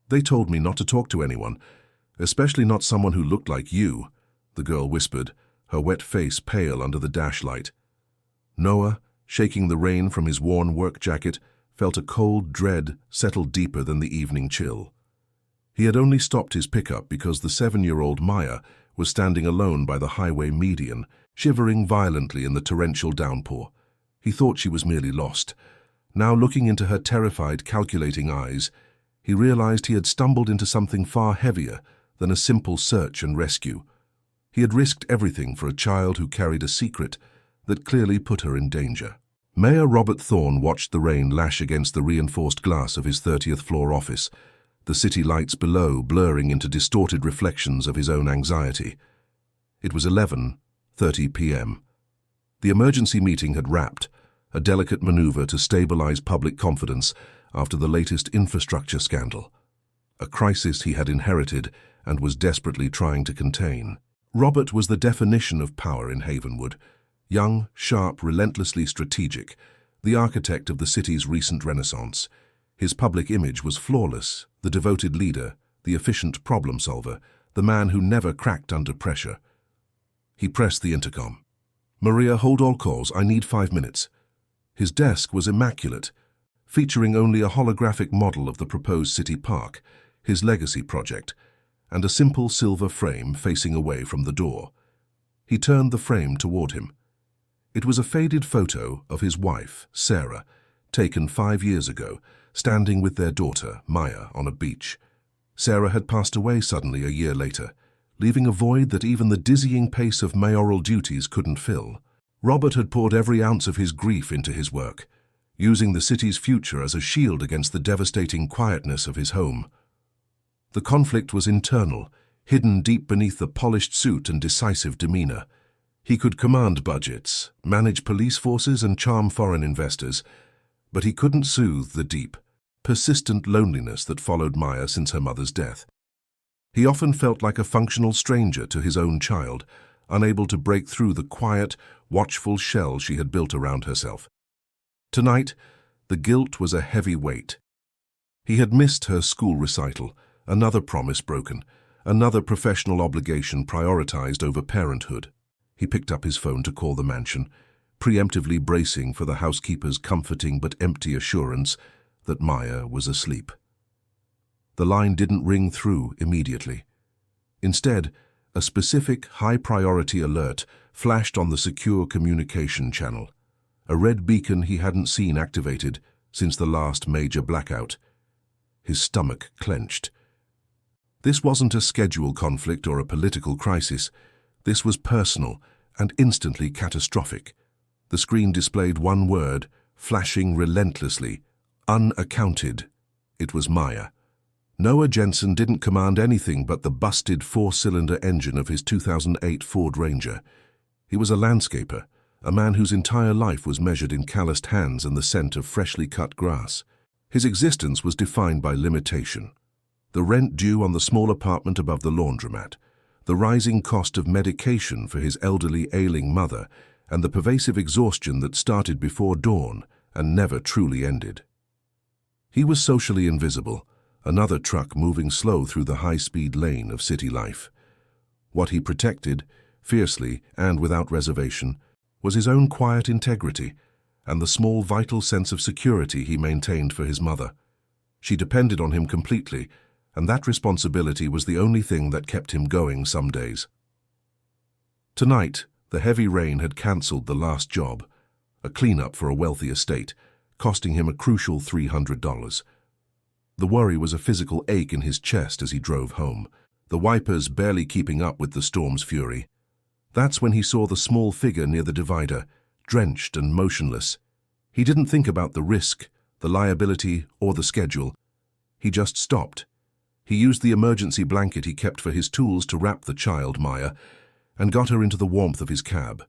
They told me not to talk to anyone, especially not someone who looked like you, the girl whispered, her wet face pale under the dash light. Noah, shaking the rain from his worn work jacket, felt a cold dread settle deeper than the evening chill. He had only stopped his pickup because the 7-year-old Maya was standing alone by the highway median, shivering violently in the torrential downpour. He thought she was merely lost. Now, looking into her terrified, calculating eyes, he realized he had stumbled into something far heavier than a simple search and rescue. He had risked everything for a child who carried a secret that clearly put her in danger. Mayor Robert Thorne watched the rain lash against the reinforced glass of his 30th floor office, the city lights below blurring into distorted reflections of his own anxiety. It was 11:30 p.m. The emergency meeting had wrapped, a delicate maneuver to stabilize public confidence after the latest infrastructure scandal, a crisis he had inherited and was desperately trying to contain. Robert was the definition of power in Havenwood, young, sharp, relentlessly strategic, the architect of the city's recent renaissance. His public image was flawless, the devoted leader, the efficient problem solver, the man who never cracked under pressure. He pressed the intercom. "Maria, hold all calls. I need 5 minutes." His desk was immaculate, featuring only a holographic model of the proposed city park, his legacy project, and a simple silver frame facing away from the door. He turned the frame toward him. It was a faded photo of his wife, Sarah, taken 5 years ago, standing with their daughter, Maya, on a beach. Sarah had passed away suddenly a year later, leaving a void that even the dizzying pace of mayoral duties couldn't fill. Robert had poured every ounce of his grief into his work, using the city's future as a shield against the devastating quietness of his home. The conflict was internal, hidden deep beneath the polished suit and decisive demeanor. He could command budgets, manage police forces, and charm foreign investors, but he couldn't soothe the deep, persistent loneliness that followed Maya since her mother's death. He often felt like a functional stranger to his own child, unable to break through the quiet, watchful shell she had built around herself. Tonight, the guilt was a heavy weight. He had missed her school recital, another promise broken, another professional obligation prioritized over parenthood. He picked up his phone to call the mansion, preemptively bracing for the housekeeper's comforting but empty assurance that Maya was asleep. The line didn't ring through immediately. Instead, a specific high-priority alert flashed on the secure communication channel, a red beacon he hadn't seen activated since the last major blackout. His stomach clenched. This wasn't a schedule conflict or a political crisis. This was personal and instantly catastrophic. The screen displayed one word, flashing relentlessly: unaccounted. It was Maya. Noah Jensen didn't command anything but the busted 4-cylinder engine of his 2008 Ford Ranger. He was a landscaper, a man whose entire life was measured in calloused hands and the scent of freshly cut grass. His existence was defined by limitation. The rent due on the small apartment above the laundromat, the rising cost of medication for his elderly, ailing mother, and the pervasive exhaustion that started before dawn and never truly ended. He was socially invisible, another truck moving slow through the high-speed lane of city life. What he protected, fiercely and without reservation, was his own quiet integrity and the small vital sense of security he maintained for his mother. She depended on him completely, and that responsibility was the only thing that kept him going some days. Tonight, the heavy rain had cancelled the last job, a cleanup for a wealthy estate, costing him a crucial $300. The worry was a physical ache in his chest as he drove home, the wipers barely keeping up with the storm's fury. That's when he saw the small figure near the divider, drenched and motionless. He didn't think about the risk, the liability, or the schedule. He just stopped. He used the emergency blanket he kept for his tools to wrap the child, Maya, and got her into the warmth of his cab.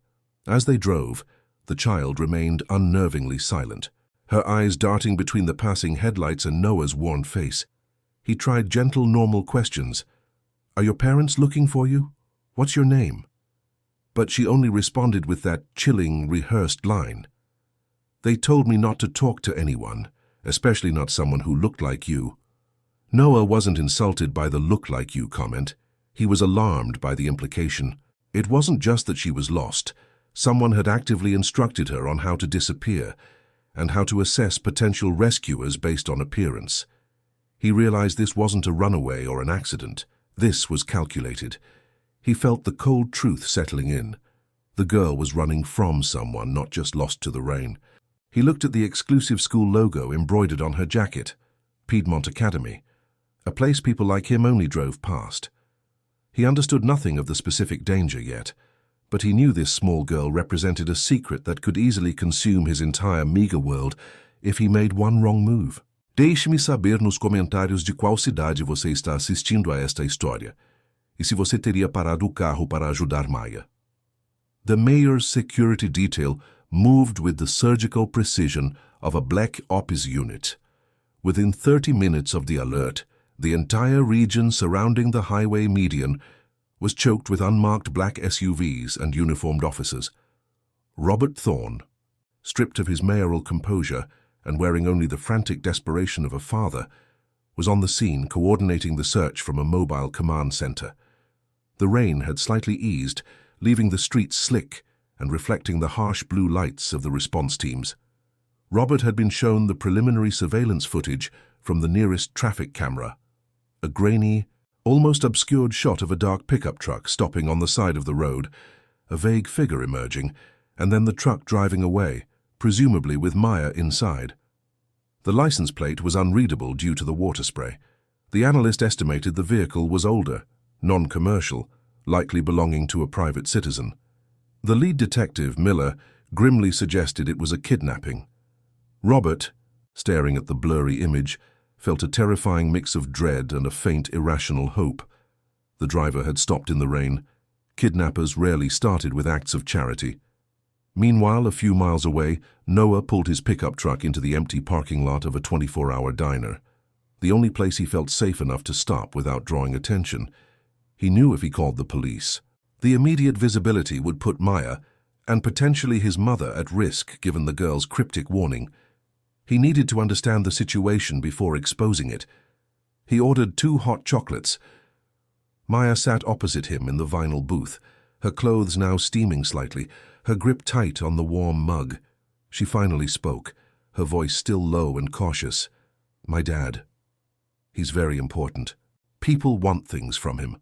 As they drove, the child remained unnervingly silent, her eyes darting between the passing headlights and Noah's worn face. He tried gentle, normal questions. "Are your parents looking for you? What's your name?" But she only responded with that chilling, rehearsed line. "They told me not to talk to anyone, especially not someone who looked like you." Noah wasn't insulted by the "look like you" comment. He was alarmed by the implication. It wasn't just that she was lost. Someone had actively instructed her on how to disappear and how to assess potential rescuers based on appearance. He realized this wasn't a runaway or an accident. This was calculated. He felt the cold truth settling in. The girl was running from someone, not just lost to the rain. He looked at the exclusive school logo embroidered on her jacket, Piedmont Academy, a place people like him only drove past. He understood nothing of the specific danger yet, but he knew this small girl represented a secret that could easily consume his entire meager world if he made one wrong move. Deixe-me saber nos comentários de qual cidade você está assistindo a esta história e se você teria parado o carro para ajudar Maya. The mayor's security detail moved with the surgical precision of a black ops unit. Within 30 minutes of the alert, the entire region surrounding the highway median was choked with unmarked black SUVs and uniformed officers. Robert Thorne, stripped of his mayoral composure and wearing only the frantic desperation of a father, was on the scene coordinating the search from a mobile command center. The rain had slightly eased, leaving the streets slick and reflecting the harsh blue lights of the response teams. Robert had been shown the preliminary surveillance footage from the nearest traffic camera. A grainy, almost obscured shot of a dark pickup truck stopping on the side of the road, a vague figure emerging, and then the truck driving away, presumably with Maya inside. The license plate was unreadable due to the water spray. The analyst estimated the vehicle was older, non-commercial, likely belonging to a private citizen. The lead detective, Miller, grimly suggested it was a kidnapping. Robert, staring at the blurry image, felt a terrifying mix of dread and a faint, irrational hope. The driver had stopped in the rain. Kidnappers rarely started with acts of charity. Meanwhile, a few miles away, Noah pulled his pickup truck into the empty parking lot of a 24-hour diner, the only place he felt safe enough to stop without drawing attention. He knew if he called the police, the immediate visibility would put Maya, and potentially his mother, at risk given the girl's cryptic warning. He needed to understand the situation before exposing it. He ordered 2 hot chocolates. Maya sat opposite him in the vinyl booth, her clothes now steaming slightly, her grip tight on the warm mug. She finally spoke, her voice still low and cautious. "My dad. He's very important. People want things from him."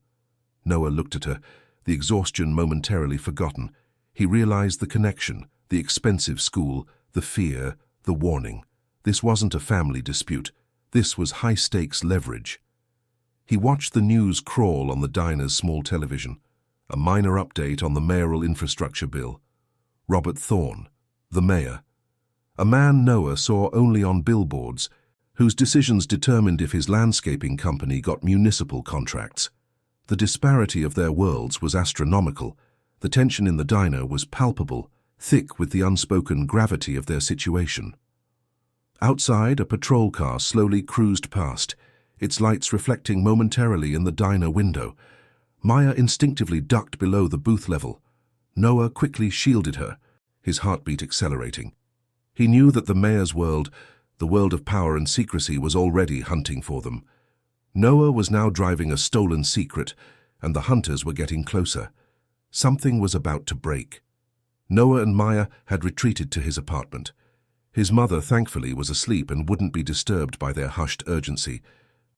Noah looked at her, the exhaustion momentarily forgotten. He realized the connection, the expensive school, the fear, the warning. This wasn't a family dispute. This was high-stakes leverage. He watched the news crawl on the diner's small television. A minor update on the mayoral infrastructure bill. Robert Thorne, the mayor. A man Noah saw only on billboards, whose decisions determined if his landscaping company got municipal contracts. The disparity of their worlds was astronomical. The tension in the diner was palpable, thick with the unspoken gravity of their situation. Outside, a patrol car slowly cruised past, its lights reflecting momentarily in the diner window. Maya instinctively ducked below the booth level. Noah quickly shielded her, his heartbeat accelerating. He knew that the mayor's world, the world of power and secrecy, was already hunting for them. Noah was now driving a stolen secret, and the hunters were getting closer. Something was about to break. Noah and Maya had retreated to his apartment. His mother, thankfully, was asleep and wouldn't be disturbed by their hushed urgency.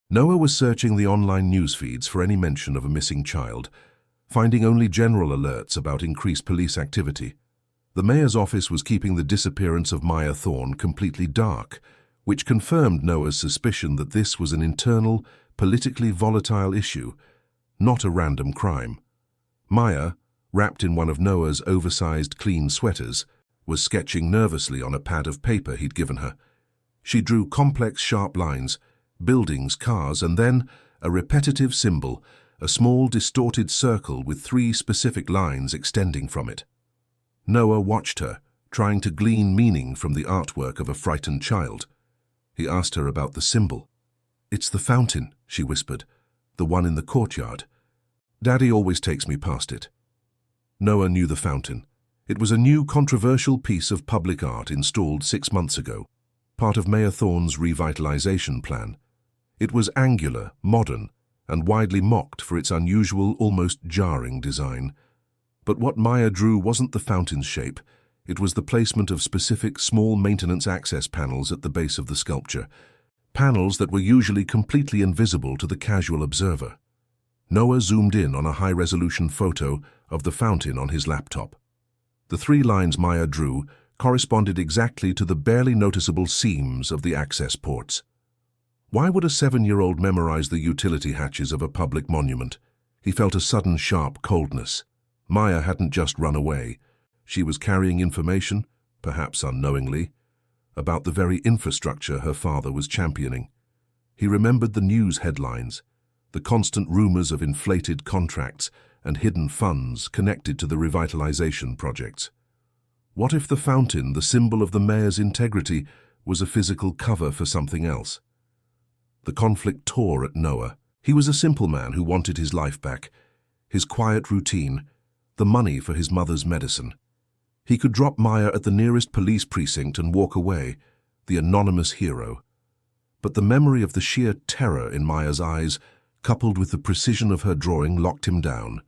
Noah was searching the online news feeds for any mention of a missing child, finding only general alerts about increased police activity. The mayor's office was keeping the disappearance of Maya Thorne completely dark, which confirmed Noah's suspicion that this was an internal, politically volatile issue, not a random crime. Maya, wrapped in one of Noah's oversized clean sweaters, was sketching nervously on a pad of paper he'd given her. She drew complex, sharp lines, buildings, cars, and then a repetitive symbol, a small, distorted circle with 3 specific lines extending from it. Noah watched her, trying to glean meaning from the artwork of a frightened child. He asked her about the symbol. "It's the fountain," she whispered, "the one in the courtyard. Daddy always takes me past it." Noah knew the fountain. It was a new, controversial piece of public art installed 6 months ago, part of Mayor Thorne's revitalization plan. It was angular, modern, and widely mocked for its unusual, almost jarring design. But what Maya drew wasn't the fountain's shape. It was the placement of specific small maintenance access panels at the base of the sculpture, panels that were usually completely invisible to the casual observer. Noah zoomed in on a high-resolution photo of the fountain on his laptop. The 3 lines Maya drew corresponded exactly to the barely noticeable seams of the access ports. Why would a 7-year-old memorize the utility hatches of a public monument? He felt a sudden sharp coldness. Maya hadn't just run away. She was carrying information, perhaps unknowingly, about the very infrastructure her father was championing. He remembered the news headlines, the constant rumors of inflated contracts and hidden funds connected to the revitalization projects. What if the fountain, the symbol of the mayor's integrity, was a physical cover for something else? The conflict tore at Noah. He was a simple man who wanted his life back, his quiet routine, the money for his mother's medicine. He could drop Maya at the nearest police precinct and walk away, the anonymous hero. But the memory of the sheer terror in Maya's eyes, coupled with the precision of her drawing, locked him down.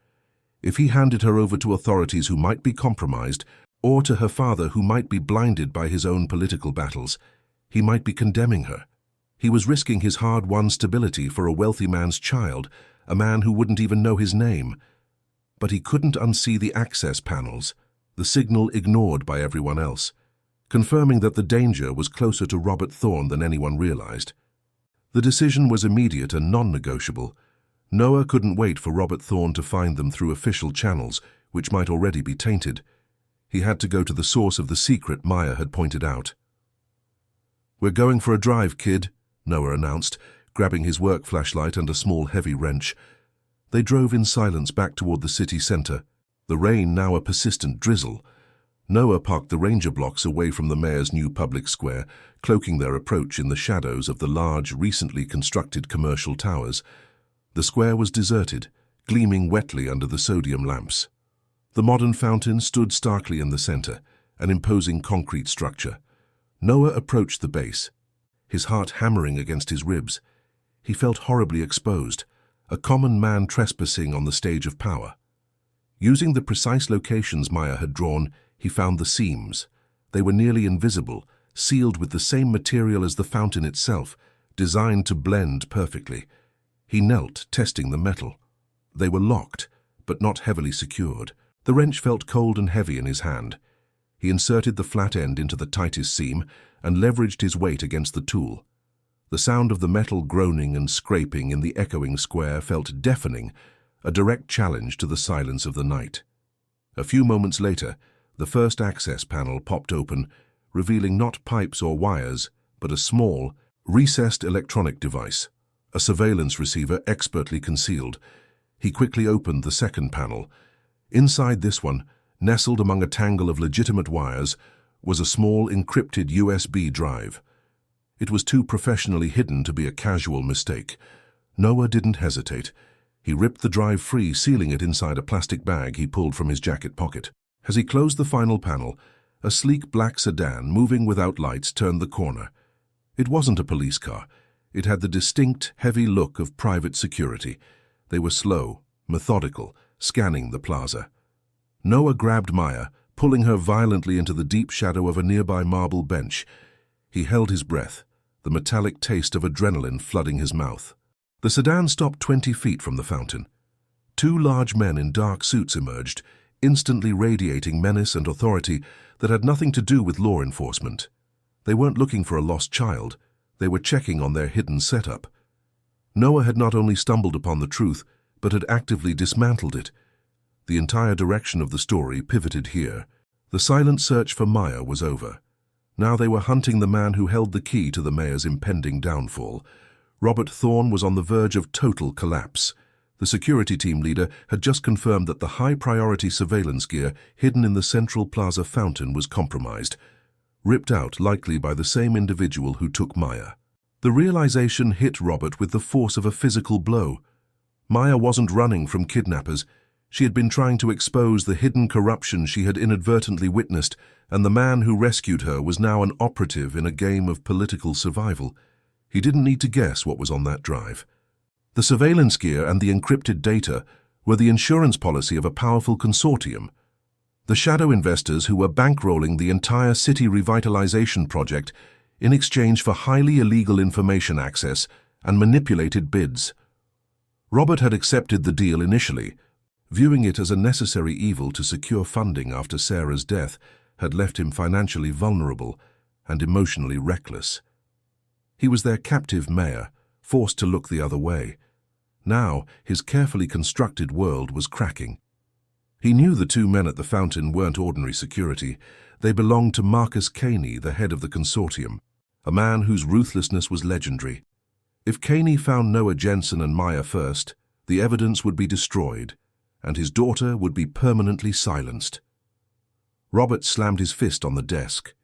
If he handed her over to authorities who might be compromised, or to her father who might be blinded by his own political battles, he might be condemning her. He was risking his hard-won stability for a wealthy man's child, a man who wouldn't even know his name. But he couldn't unsee the access panels, the signal ignored by everyone else, confirming that the danger was closer to Robert Thorne than anyone realized. The decision was immediate and non-negotiable. Noah couldn't wait for Robert Thorne to find them through official channels, which might already be tainted. He had to go to the source of the secret Maya had pointed out. "We're going for a drive, kid," Noah announced, grabbing his work flashlight and a small heavy wrench. They drove in silence back toward the city center, the rain now a persistent drizzle. Noah parked the ranger blocks away from the mayor's new public square, cloaking their approach in the shadows of the large, recently constructed commercial towers. The square was deserted, gleaming wetly under the sodium lamps. The modern fountain stood starkly in the center, an imposing concrete structure. Noah approached the base, his heart hammering against his ribs. He felt horribly exposed, a common man trespassing on the stage of power. Using the precise locations Maya had drawn, he found the seams. They were nearly invisible, sealed with the same material as the fountain itself, designed to blend perfectly. He knelt, testing the metal. They were locked, but not heavily secured. The wrench felt cold and heavy in his hand. He inserted the flat end into the tightest seam and leveraged his weight against the tool. The sound of the metal groaning and scraping in the echoing square felt deafening, a direct challenge to the silence of the night. A few moments later, the first access panel popped open, revealing not pipes or wires, but a small, recessed electronic device, a surveillance receiver expertly concealed. He quickly opened the second panel. Inside this one, nestled among a tangle of legitimate wires, was a small encrypted USB drive. It was too professionally hidden to be a casual mistake. Noah didn't hesitate. He ripped the drive free, sealing it inside a plastic bag he pulled from his jacket pocket. As he closed the final panel, a sleek black sedan, moving without lights, turned the corner. It wasn't a police car. It had the distinct, heavy look of private security. They were slow, methodical, scanning the plaza. Noah grabbed Maya, pulling her violently into the deep shadow of a nearby marble bench. He held his breath, the metallic taste of adrenaline flooding his mouth. The sedan stopped 20 feet from the fountain. 2 large men in dark suits emerged, instantly radiating menace and authority that had nothing to do with law enforcement. They weren't looking for a lost child. They were checking on their hidden setup. Noah had not only stumbled upon the truth, but had actively dismantled it. The entire direction of the story pivoted here. The silent search for Maya was over. Now they were hunting the man who held the key to the mayor's impending downfall. Robert Thorne was on the verge of total collapse. The security team leader had just confirmed that the high-priority surveillance gear hidden in the Central Plaza fountain was compromised, ripped out likely by the same individual who took Maya. The realization hit Robert with the force of a physical blow. Maya wasn't running from kidnappers. She had been trying to expose the hidden corruption she had inadvertently witnessed, and the man who rescued her was now an operative in a game of political survival. He didn't need to guess what was on that drive. The surveillance gear and the encrypted data were the insurance policy of a powerful consortium. The shadow investors who were bankrolling the entire city revitalization project in exchange for highly illegal information access and manipulated bids. Robert had accepted the deal initially, viewing it as a necessary evil to secure funding after Sarah's death had left him financially vulnerable and emotionally reckless. He was their captive mayor, forced to look the other way. Now, his carefully constructed world was cracking. He knew the two men at the fountain weren't ordinary security. They belonged to Marcus Caney, the head of the consortium, a man whose ruthlessness was legendary. If Caney found Noah Jensen and Maya first, the evidence would be destroyed, and his daughter would be permanently silenced. Robert slammed his fist on the desk.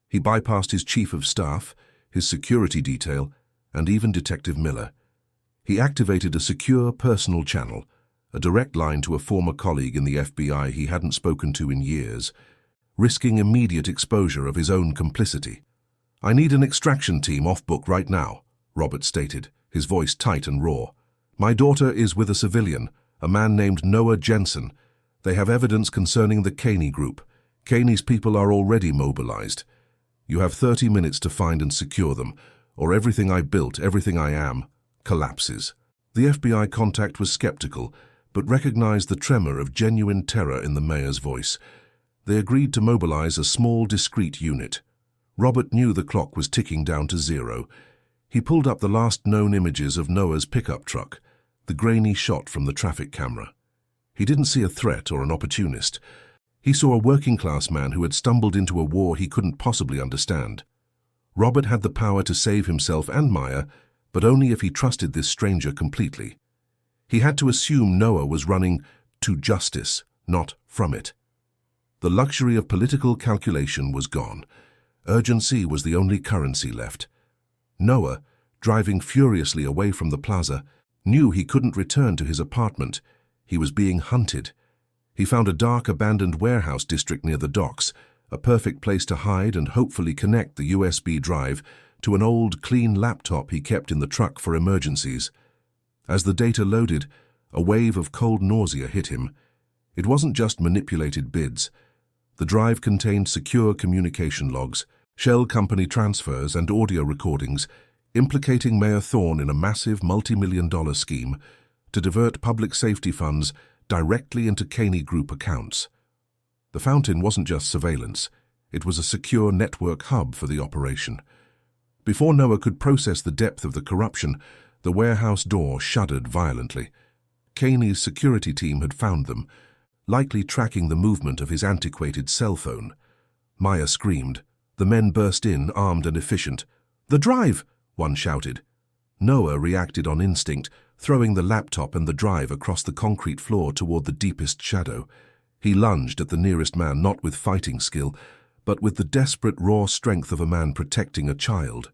He bypassed his chief of staff, his security detail, and even Detective Miller. He activated a secure personal channel, a direct line to a former colleague in the FBI he hadn't spoken to in years, risking immediate exposure of his own complicity. "I need an extraction team off-book right now," Robert stated, his voice tight and raw. "My daughter is with a civilian, a man named Noah Jensen. They have evidence concerning the Caney Group. Caney's people are already mobilized. You have 30 minutes to find and secure them, or everything I built, everything I am, collapses." The FBI contact was skeptical, but recognized the tremor of genuine terror in the mayor's voice. They agreed to mobilize a small, discreet unit. Robert knew the clock was ticking down to zero. He pulled up the last known images of Noah's pickup truck, the grainy shot from the traffic camera. He didn't see a threat or an opportunist. He saw a working-class man who had stumbled into a war he couldn't possibly understand. Robert had the power to save himself and Maya, but only if he trusted this stranger completely. He had to assume Noah was running to justice, not from it. The luxury of political calculation was gone. Urgency was the only currency left. Noah, driving furiously away from the plaza, knew he couldn't return to his apartment. He was being hunted. He found a dark, abandoned warehouse district near the docks, a perfect place to hide and hopefully connect the USB drive to an old, clean laptop he kept in the truck for emergencies. As the data loaded, a wave of cold nausea hit him. It wasn't just manipulated bids. The drive contained secure communication logs, shell company transfers and audio recordings implicating Mayor Thorne in a massive multi-million-dollar scheme to divert public safety funds directly into Caney Group accounts. The fountain wasn't just surveillance. It was a secure network hub for the operation. Before Noah could process the depth of the corruption, the warehouse door shuddered violently. Caney's security team had found them, likely tracking the movement of his antiquated cell phone. Maya screamed. The men burst in, armed and efficient. "The drive!" one shouted. Noah reacted on instinct, throwing the laptop and the drive across the concrete floor toward the deepest shadow. He lunged at the nearest man not with fighting skill, but with the desperate raw strength of a man protecting a child.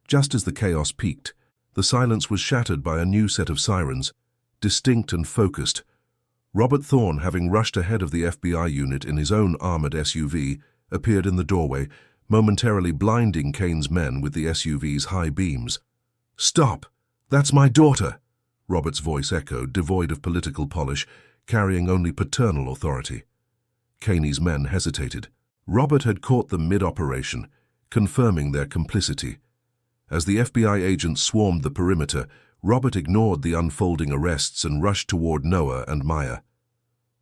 Just as the chaos peaked, the silence was shattered by a new set of sirens, distinct and focused. Robert Thorne, having rushed ahead of the FBI unit in his own armored SUV, appeared in the doorway, momentarily blinding Kane's men with the SUV's high beams. "Stop! That's my daughter!" Robert's voice echoed, devoid of political polish, carrying only paternal authority. Caney's men hesitated. Robert had caught them mid-operation, confirming their complicity. As the FBI agents swarmed the perimeter, Robert ignored the unfolding arrests and rushed toward Noah and Maya.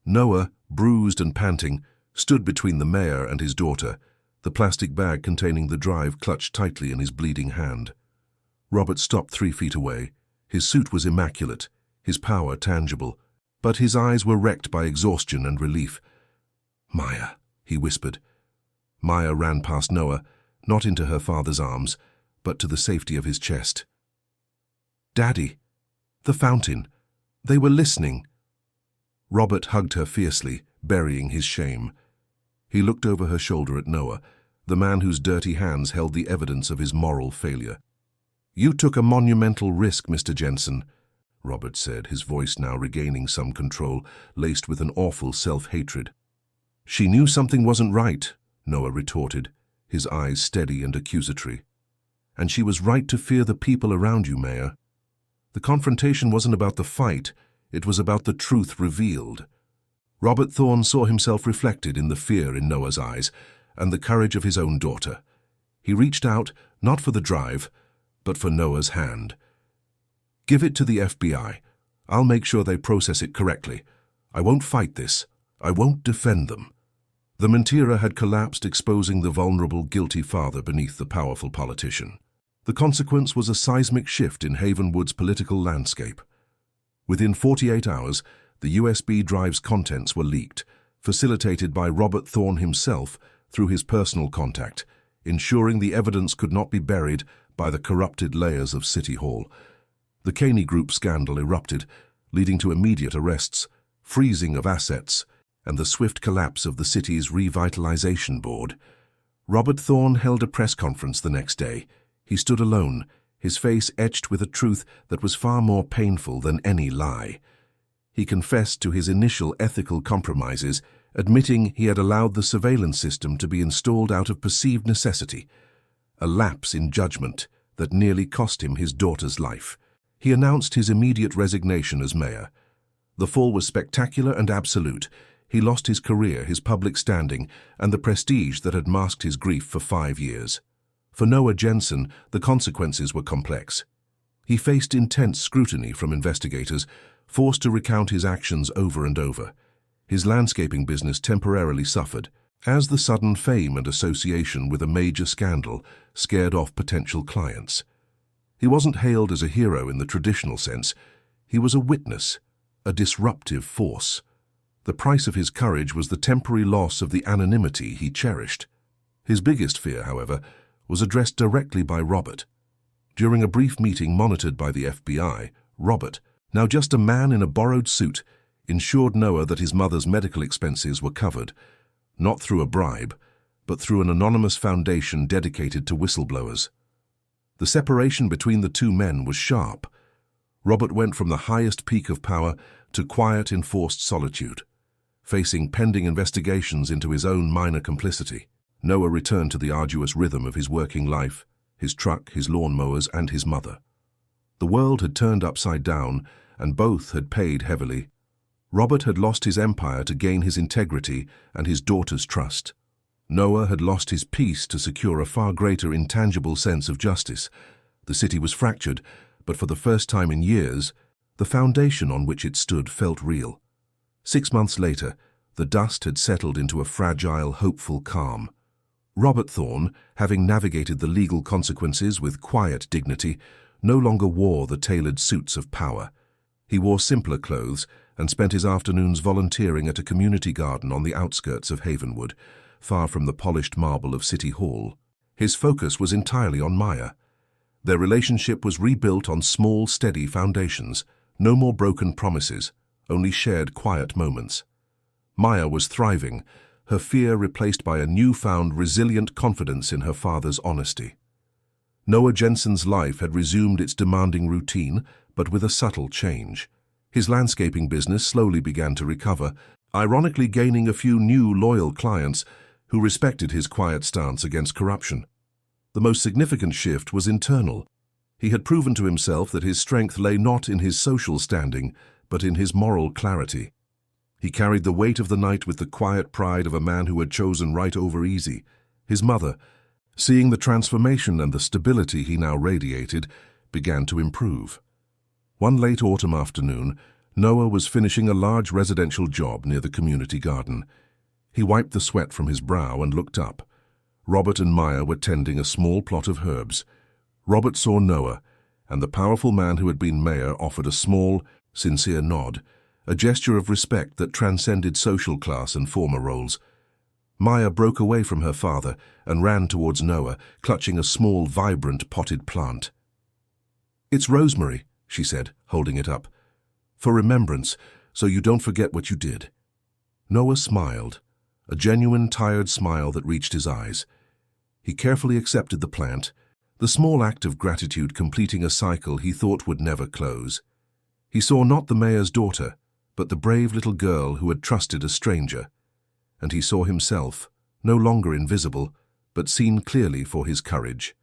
Noah, bruised and panting, stood between the mayor and his daughter, the plastic bag containing the drive clutched tightly in his bleeding hand. Robert stopped 3 feet away. His suit was immaculate, his power tangible, but his eyes were wrecked by exhaustion and relief. "Maya," he whispered. Maya ran past Noah, not into her father's arms, but to the safety of his chest. "Daddy, the fountain, they were listening." Robert hugged her fiercely, burying his shame. He looked over her shoulder at Noah, the man whose dirty hands held the evidence of his moral failure. "You took a monumental risk, Mr. Jensen," Robert said, his voice now regaining some control, laced with an awful self-hatred. "She knew something wasn't right," Noah retorted, his eyes steady and accusatory. And she was right to fear the people around you, Mayor. The confrontation wasn't about the fight, it was about the truth revealed. Robert Thorne saw himself reflected in the fear in Noah's eyes and the courage of his own daughter. He reached out, not for the drive, but for Noah's hand. "Give it to the FBI. I'll make sure they process it correctly. I won't fight this. I won't defend them." The Mentira had collapsed, exposing the vulnerable, guilty father beneath the powerful politician. The consequence was a seismic shift in Havenwood's political landscape. Within 48 hours, the USB drive's contents were leaked, facilitated by Robert Thorne himself through his personal contact, ensuring the evidence could not be buried by the corrupted layers of City Hall. The Caney Group scandal erupted, leading to immediate arrests, freezing of assets, and the swift collapse of the city's revitalization board. Robert Thorne held a press conference the next day. He stood alone, his face etched with a truth that was far more painful than any lie. He confessed to his initial ethical compromises, admitting he had allowed the surveillance system to be installed out of perceived necessity, a lapse in judgment that nearly cost him his daughter's life. He announced his immediate resignation as mayor. The fall was spectacular and absolute. He lost his career, his public standing, and the prestige that had masked his grief for 5 years. For Noah Jensen, the consequences were complex. He faced intense scrutiny from investigators, forced to recount his actions over and over. His landscaping business temporarily suffered, as the sudden fame and association with a major scandal scared off potential clients. He wasn't hailed as a hero in the traditional sense. He was a witness, a disruptive force. The price of his courage was the temporary loss of the anonymity he cherished. His biggest fear, however, was addressed directly by Robert. During a brief meeting monitored by the FBI, Robert, now just a man in a borrowed suit, ensured Noah that his mother's medical expenses were covered, not through a bribe, but through an anonymous foundation dedicated to whistleblowers. The separation between the two men was sharp. Robert went from the highest peak of power to quiet, enforced solitude, facing pending investigations into his own minor complicity. Noah returned to the arduous rhythm of his working life, his truck, his lawnmowers, and his mother. The world had turned upside down, and both had paid heavily. Robert had lost his empire to gain his integrity and his daughter's trust. Noah had lost his peace to secure a far greater intangible sense of justice. The city was fractured, but for the first time in years, the foundation on which it stood felt real. 6 months later, the dust had settled into a fragile, hopeful calm. Robert Thorne, having navigated the legal consequences with quiet dignity, no longer wore the tailored suits of power. He wore simpler clothes and spent his afternoons volunteering at a community garden on the outskirts of Havenwood, far from the polished marble of City Hall. His focus was entirely on Maya. Their relationship was rebuilt on small, steady foundations. No more broken promises, only shared quiet moments. Maya was thriving, her fear replaced by a newfound resilient confidence in her father's honesty. Noah Jensen's life had resumed its demanding routine, but with a subtle change. His landscaping business slowly began to recover, ironically gaining a few new loyal clients who respected his quiet stance against corruption. The most significant shift was internal. He had proven to himself that his strength lay not in his social standing, but in his moral clarity. He carried the weight of the night with the quiet pride of a man who had chosen right over easy. His mother, seeing the transformation and the stability he now radiated, began to improve. One late autumn afternoon, Noah was finishing a large residential job near the community garden. He wiped the sweat from his brow and looked up. Robert and Maya were tending a small plot of herbs. Robert saw Noah, and the powerful man who had been mayor offered a small, sincere nod, a gesture of respect that transcended social class and former roles. Maya broke away from her father and ran towards Noah, clutching a small, vibrant, potted plant. "It's rosemary," she said, holding it up. "For remembrance, so you don't forget what you did." Noah smiled, a genuine, tired smile that reached his eyes. He carefully accepted the plant, the small act of gratitude completing a cycle he thought would never close. He saw not the mayor's daughter, but the brave little girl who had trusted a stranger. And he saw himself, no longer invisible, but seen clearly for his courage.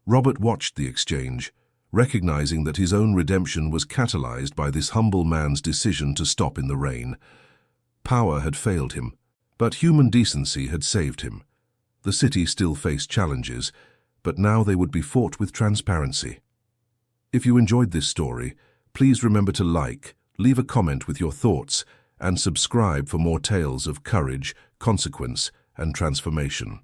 Robert watched the exchange, recognizing that his own redemption was catalyzed by this humble man's decision to stop in the rain. Power had failed him, but human decency had saved him. The city still faced challenges, but now they would be fought with transparency. If you enjoyed this story, please remember to like, leave a comment with your thoughts, and subscribe for more tales of courage, consequence, and transformation.